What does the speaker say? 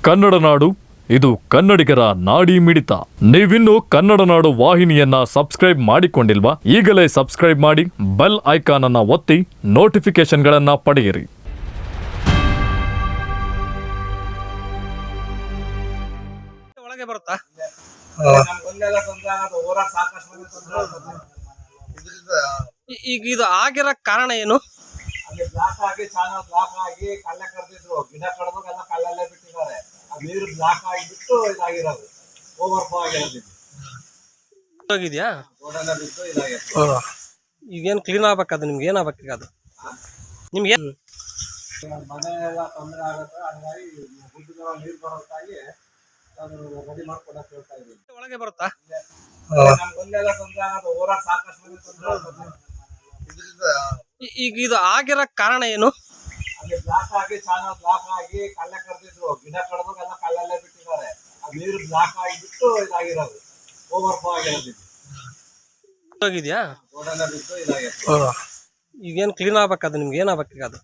ಕನ್ನಡ ನಾಡು ಇದು ಕನ್ನಡಿಗರ ನಾಡಿ ಮಿಡಿತ. ನೀವಿನ್ನು ಕನ್ನಡ ನಾಡು ವಾಹಿನಿಯನ್ನ ಸಬ್ಸ್ಕ್ರೈಬ್ ಮಾಡಿಕೊಂಡಿಲ್ವಾ? ಈಗಲೇ ಸಬ್ಸ್ಕ್ರೈಬ್ ಮಾಡಿ, ಬೆಲ್ ಐಕಾನ್ ಅನ್ನ ಒತ್ತಿ ನೋಟಿಫಿಕೇಶನ್ಗಳನ್ನ ಪಡೆಯಿರಿ. ಒಳಗೆ ಬರುತ್ತಾ? ಈಗ ಇದು ಆಗಿರೋ ಕಾರಣ ಏನು? ಬ್ಲಾಕ್ ಆಗಿ ಚಾನಲ್ ಬ್ಲಾಕ್ ಆಗಿ ಕಳ್ಳ ಕರೆದಿದ್ರು, ಗಿಡ ಕಡ್ದಾಗೆಲ್ಲ ಕಲ್ಲಲ್ಲೇ ಬಿಟ್ಟಿದ್ದಾರೆ. ನೀರು ಬ್ಲಾಕ್ ಆಗಿಬಿಟ್ಟು ಇದಾಗಿರೋದು, ಓವರ್ ಫ್ಲೋ ಆಗಿರೋದು. ಹೋಗಿದ್ಯಾ? ರೋಡೆಲ್ಲ ಬಿಟ್ಟು ಇದಾಗಿತ್ತು. ಈಗೇನು ಕ್ಲೀನ್ ಆಗ್ಬೇಕದು? ನಿಮ್ಗೆ ಏನ್ ಆಗ್ಬೇಕು ಈಗ? ಅದು ನಿಮ್ಗೆ ಮನೆ ಎಲ್ಲ ತೊಂದರೆ ಆಗುತ್ತೆ, ಹಂಗಾಗಿ ಗುಡ್ಡಗಳ ನೀರು ಬರೋಕ್ಕಾಗಿ ಅದು ರೆಡಿ ಮಾಡ್ಕೊಡಕ್ ಹೇಳ್ತಾ ಇದ್ದೀವಿ. ಒಳಗೆ ಬರುತ್ತಾ? ನಮ್ಗೊಂದೆಲ್ಲ ತೊಂದರೆ ಆಗೋದು, ಊರಾಗ ಸಾಕಷ್ಟು ಮಂದಿ ತೊಂದರೆ ಆಗ್ತದೆ. ಈಗ ಇದು ಆಗಿರೋ ಕಾರಣ ಏನು? ಅಲ್ಲಿ ಬ್ಲಾಕ್ ಆಗಿ ಚಾನಲ್ ಬ್ಲಾಕ್ ಆಗಿ ಕಳ್ಳ ಕರೆದಿದ್ರು, ಗಿಡ ಕಡ್ದಾಗೆಲ್ಲ ಕಲ್ಲಲ್ಲೇ ಬಿಟ್ಟಿದ್ದಾರೆ. ನೀರು ಬ್ಲಾಕ್ ಆಗಿಬಿಟ್ಟು ಇದಾಗಿರೋದು, ಓವರ್ ಫ್ಲೋ ಆಗಿರೋದು. ಹೋಗಿದ್ಯಾ? ರೋಡೆಲ್ಲ ಬಿಟ್ಟು ಇದಾಗಿತ್ತು. ಈಗೇನು ಕ್ಲೀನ್ ಆಗ್ಬೇಕದು? ನಿಮ್ಗೆ ಏನ್ ಆಗ್ಬೇಕು ಈಗ? ಅದು